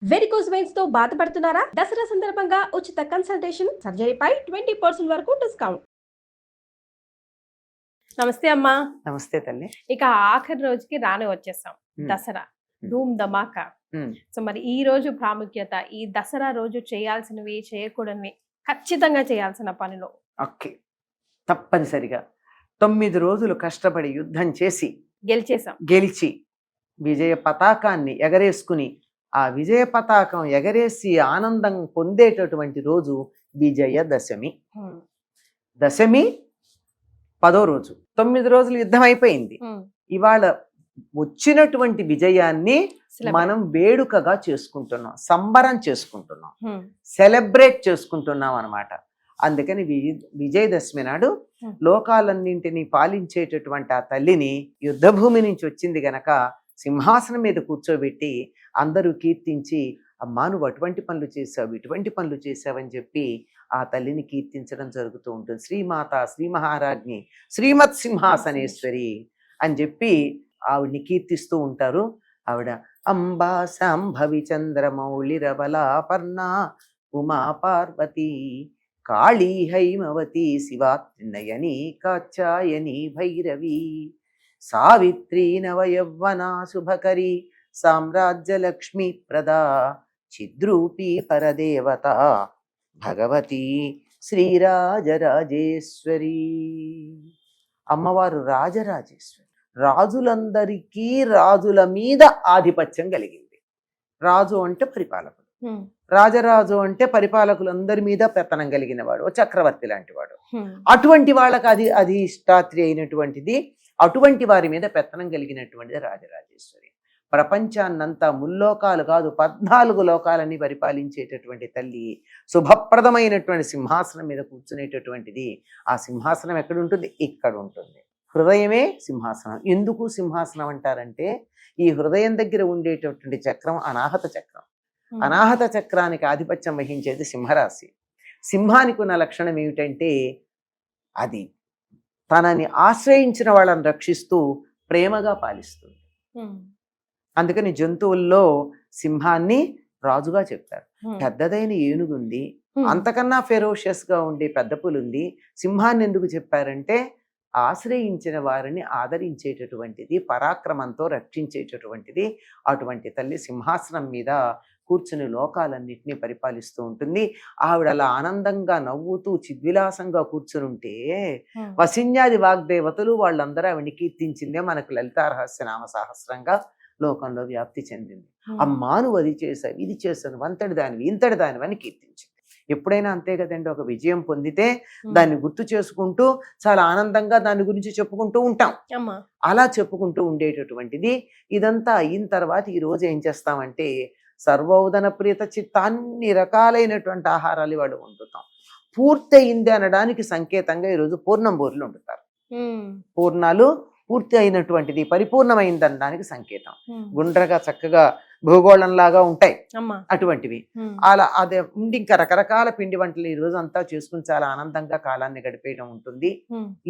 Varicose veins తో బాధపడుతున్నారా? దసరా సందర్భంగా ఉచిత కన్సల్టేషన్, సర్జరీపై 20% వరకు డిస్కౌంట్. నమస్తే అమ్మా. నమస్తే తల్లి. ఇక ఆఖరి రోజుకి రాని వచ్చేసాం. దసరా ధూమ్ ధమాకా. సో మరి ఈ రోజు ప్రాముఖ్యత, ఈ దసరా రోజు చేయాల్సినవి, చేయకూడనివి, ఖచ్చితంగా చేయాల్సిన పనులు. ఓకే, తప్పనిసరిగా 9 రోజులు కష్టపడి యుద్ధం చేసి గెలిచి విజయ పతాకాన్ని ఎగరేసుకుని ఆ విజయ పతాకం ఎగరేసి ఆనందం పొందేటటువంటి రోజు విజయదశమి. దశమి 10వ రోజు. 9 రోజులు యుద్ధం అయిపోయింది. ఇవాళ వచ్చినటువంటి విజయాన్ని మనం వేడుకగా చేసుకుంటున్నాం, సంబరం చేసుకుంటున్నాం, సెలబ్రేట్ చేసుకుంటున్నాం అన్నమాట. అందుకని విజయదశమి నాడు లోకాలన్నింటినీ పాలించేటటువంటి ఆ తల్లిని యుద్ధభూమి నుంచి వచ్చింది గనక సింహాసనం మీద కూర్చోబెట్టి అందరూ కీర్తించి, అమ్మా నువ్వు అటువంటి పనులు చేసావు, ఇటువంటి పనులు చేసావని చెప్పి ఆ తల్లిని కీర్తించడం జరుగుతూ ఉంటుంది. శ్రీమాత, శ్రీ మహారాజ్ని, శ్రీమత్ సింహాసనేశ్వరి అని చెప్పి ఆవిడ్ని కీర్తిస్తూ ఉంటారు. ఆవిడ అంబా శాంభవి చంద్రమౌళిరబలాపర్ణ ఉమా పార్వతి కాళీ హైమవతి శివాత్రినయని కాచాయని భైరవి సావిత్రీ నవయవ్వనా శుభకరి సామ్రాజ్యలక్ష్మీ ప్రదా చిద్రూపీ పరదేవత భగవతి శ్రీరాజరాజేశ్వరి. అమ్మవారు రాజరాజేశ్వరి. రాజులందరికీ రాజుల మీద ఆధిపత్యం కలిగింది. రాజు అంటే పరిపాలకుడు, రాజరాజు అంటే పరిపాలకులందరి మీద పెత్తనం కలిగిన వాడు, చక్రవర్తి లాంటి వాడు. అటువంటి వాళ్ళకి అధిష్టాత్రి అయినటువంటిది, అటువంటి వారి మీద పెత్తనం కలిగినటువంటిది రాజరాజేశ్వరి. ప్రపంచాన్నంతా ముల్లోకాలు కాదు 14 లోకాలని పరిపాలించేటటువంటి తల్లి. శుభప్రదమైనటువంటి సింహాసనం మీద కూర్చునేటటువంటిది. ఆ సింహాసనం ఎక్కడుంటుంది? ఇక్కడ ఉంటుంది. హృదయమే సింహాసనం. ఎందుకు సింహాసనం అంటారంటే ఈ హృదయం దగ్గర ఉండేటటువంటి చక్రం అనాహత చక్రం. అనాహత చక్రానికి ఆధిపత్యం వహించేది సింహరాశి. సింహానికి ఉన్న లక్షణం ఏమిటంటే అది తనని ఆశ్రయించిన వాళ్ళని రక్షిస్తూ ప్రేమగా పాలిస్తుంది. అందుకని జంతువుల్లో సింహాన్ని రాజుగా చెప్పారు. పెద్దదైన ఏనుగుంది, అంతకన్నా ఫెరోషియస్ గా ఉండే పెద్ద పులుంది. సింహాన్ని ఎందుకు చెప్పారంటే ఆశ్రయించిన వారిని ఆదరించేటటువంటిది, పరాక్రమంతో రక్షించేటటువంటిది. అటువంటి తల్లి సింహాసనం మీద కూర్చుని లోకాలన్నింటినీ పరిపాలిస్తూ ఉంటుంది. ఆవిడ అలా ఆనందంగా నవ్వుతూ చిద్విలాసంగా కూర్చుని ఉంటే వసిన్యాది వాగ్దేవతలు వాళ్ళందరూ ఆవిడని కీర్తించిందే మనకు లలితా రహస్య నామ సహస్రంగా లోకంలో వ్యాప్తి చెందింది. అమ్మా నువ్వు అది చేసావు, ఇది చేసావు, అంతటి దానివి, ఇంతటి దానివి అని కీర్తించింది. ఎప్పుడైనా అంతే కదండి, ఒక విజయం పొందితే దాన్ని గుర్తు చేసుకుంటూ చాలా ఆనందంగా దాని గురించి చెప్పుకుంటూ ఉంటాం. అలా చెప్పుకుంటూ ఉండేటటువంటిది. ఇదంతా అయిన తర్వాత ఈ రోజు ఏం చేస్తామంటే సర్వోదన ప్రియత చిత్తాన్ని రకాలైనటువంటి ఆహారాలు ఇవాళ వండుతాం. పూర్తయింది అనడానికి సంకేతంగా ఈరోజు పూర్ణం బూరెలు వండుతారు. పూర్ణాలు పూర్తి అయినటువంటిది, పరిపూర్ణమైంది అనడానికి సంకేతం. గుండ్రగా చక్కగా భూగోళంలాగా ఉంటాయి అటువంటివి. అలా అదే ఉండి ఇంకా రకరకాల పిండి వంటలు ఈ రోజు అంతా చేసుకుని చాలా ఆనందంగా కాలాన్ని గడిపేయడం ఉంటుంది.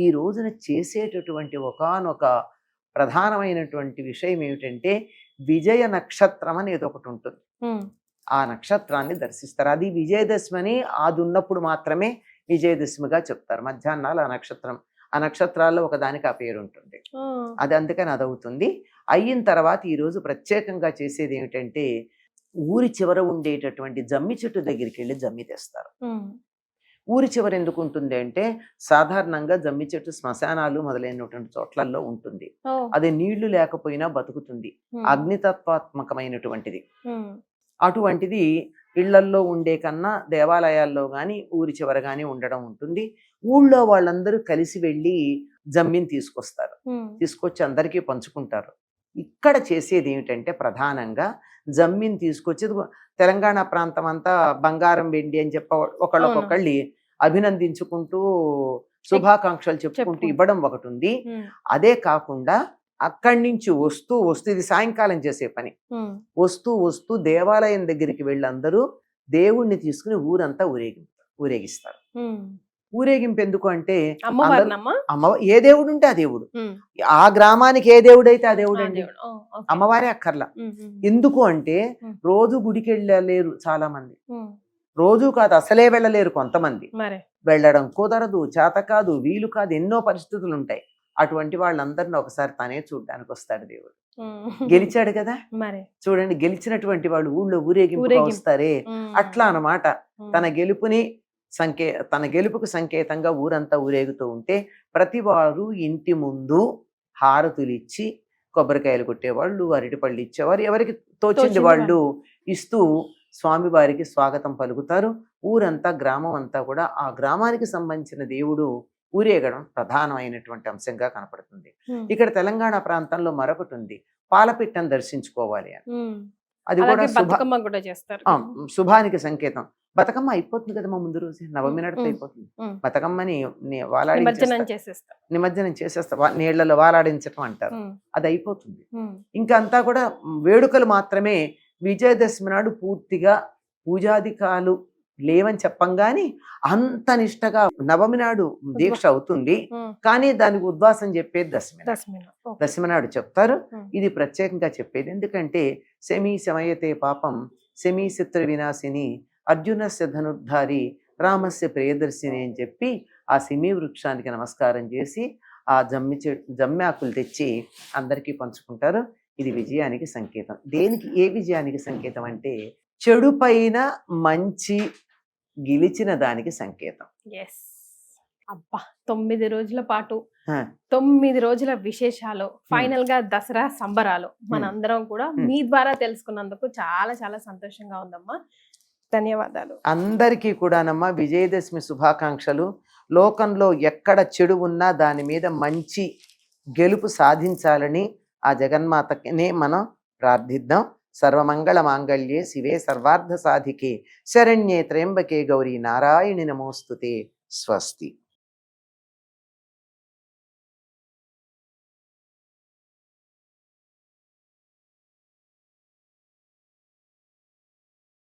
ఈ రోజున చేసేటటువంటి ఒకానొక ప్రధానమైనటువంటి విషయం ఏమిటంటే విజయ నక్షత్రం అనేది ఒకటి ఉంటుంది. ఆ నక్షత్రాన్ని దర్శిస్తారు. అది విజయదశమి అని అది ఉన్నప్పుడు మాత్రమే విజయదశమిగా చెప్తారు. మధ్యాహ్నాలు ఆ నక్షత్రాల్లో ఒకదానికి ఆ పేరు ఉంటుంది. అది అందుకని అదవుతుంది. అయిన తర్వాత ఈరోజు ప్రత్యేకంగా చేసేది ఏమిటంటే ఊరి చివర ఉండేటటువంటి జమ్మి చెట్టు దగ్గరికి వెళ్ళి జమ్మి తెస్తారు. ఊరి చివర ఎందుకు ఉంటుంది అంటే సాధారణంగా జమ్మి చెట్టు శ్మశానాలు మొదలైనటువంటి చోట్లలో ఉంటుంది. అది నీళ్లు లేకపోయినా బతుకుతుంది, అగ్నితత్వాత్మకమైనటువంటిది. అటువంటిది ఇళ్లల్లో ఉండే కన్నా దేవాలయాల్లో గాని ఊరి చివర గాని ఉండడం ఉంటుంది. ఊళ్ళో వాళ్ళందరూ కలిసి వెళ్ళి జమ్మిని తీసుకొచ్చి అందరికీ పంచుకుంటారు. ఇక్కడ చేసేది ఏమిటంటే ప్రధానంగా జమ్మిని తీసుకొచ్చి తెలంగాణ ప్రాంతం అంతా బంగారం వెండి అని చెప్ప ఒకళ్ళొకొకళ్ళి అభినందించుకుంటూ శుభాకాంక్షలు చెప్పుకుంటూ ఇవ్వడం ఒకటి ఉంది. అదే కాకుండా అక్కడి నుంచి వస్తూ ఇది సాయంకాలం చేసే పని. వస్తూ దేవాలయం దగ్గరికి వెళ్ళి అందరూ దేవుణ్ణి తీసుకుని ఊరంతా ఊరేగిస్తారు. ఊరేగింపు ఎందుకు అంటే అమ్మవారినమ్మా అమ్మ ఏ దేవుడు ఉంటే ఆ దేవుడు, ఆ గ్రామానికి ఏ దేవుడు అయితే ఆ దేవుడు అండి, అమ్మవారే అక్కర్లా. ఎందుకు అంటే రోజు గుడికి వెళ్ళలేరు చాలా మంది, రోజు కాదు అసలే వెళ్ళలేరు కొంతమంది, వెళ్ళడం కుదరదు, చేత కాదు, వీలు కాదు, ఎన్నో పరిస్థితులు ఉంటాయి. అటువంటి వాళ్ళందరినీ ఒకసారి తనే చూడ్డానికి వస్తాడు దేవుడు. గెలిచాడు కదా, చూడండి గెలిచినటువంటి వాళ్ళు ఊళ్ళో ఊరేగింపుగా వస్తారే, అట్లా అన్నమాట. తన గెలుపుకు సంకేతంగా ఊరంతా ఊరేగుతూ ఉంటే ప్రతి వారు ఇంటి ముందు హారతులు ఇచ్చి కొబ్బరికాయలు కొట్టేవాళ్ళు, అరటిపళ్ళు ఇచ్చేవారు, ఎవరికి తోచింది వాళ్ళు ఇస్తూ స్వామివారికి స్వాగతం పలుకుతారు. ఊరంతా గ్రామం అంతా కూడా ఆ గ్రామానికి సంబంధించిన దేవుడు ఊరేగడం ప్రధానమైనటువంటి అంశంగా కనపడుతుంది. ఇక్కడ తెలంగాణ ప్రాంతంలో మరొకటి ఉంది, పాలపిట్టను దర్శించుకోవాలి అని. అది కూడా శుభానికి సంకేతం. బతుకమ్మ అయిపోతుంది కదమ్మా ముందు రోజు, నవమి నడితే అయిపోతుంది. బతుకమ్మని నిమజ్జనం చేసేస్తా, నీళ్లలో వాలాడించటం అంటారు, అది అయిపోతుంది. ఇంకా అంతా కూడా వేడుకలు మాత్రమే. విజయదశమి నాడు పూర్తిగా పూజాధికాలు లేవని చెప్పంగాని అంత నిష్టగా నవమి నాడు దీక్ష అవుతుంది. కానీ దానికి ఉద్వాసం చెప్పేది దశమి నాడు చెప్తారు. ఇది ప్రత్యేకంగా చెప్పేది ఎందుకంటే శమీ శమయతే పాపం శమీ శత్రు వినాశిని అర్జునస్య ధనుర్ధారి రామస్య ప్రియదర్శిని అని చెప్పి ఆ శమీ వృక్షానికి నమస్కారం చేసి ఆ జమ్మాకులు తెచ్చి అందరికీ పంచుకుంటారు. ఇది విజయానికి సంకేతం. దేనికి, ఏ విజయానికి సంకేతం అంటే చెడు పైన మంచి గెలిచిన దానికి సంకేతం. అబ్బా 9 రోజుల పాటు 9 రోజుల విశేషాలు, ఫైనల్ గా దసరా సంబరాలు మనందరం కూడా మీ ద్వారా తెలుసుకున్నందుకు చాలా చాలా సంతోషంగా ఉందమ్మా. ధన్యవాదాలు. అందరికీ కూడానమ్మా విజయదశమి శుభాకాంక్షలు. లోకంలో ఎక్కడ చెడు ఉన్నా దాని మీద మంచి గెలుపు సాధించాలని ఆ జగన్మాతనే మనం ప్రార్థిద్దాం. సర్వమంగళ మాంగళ్యే శివే సర్వార్థ సాధికే శరణ్యే త్ర్యంబకే గౌరీ నారాయణి నమోస్తుతే. స్వస్తి.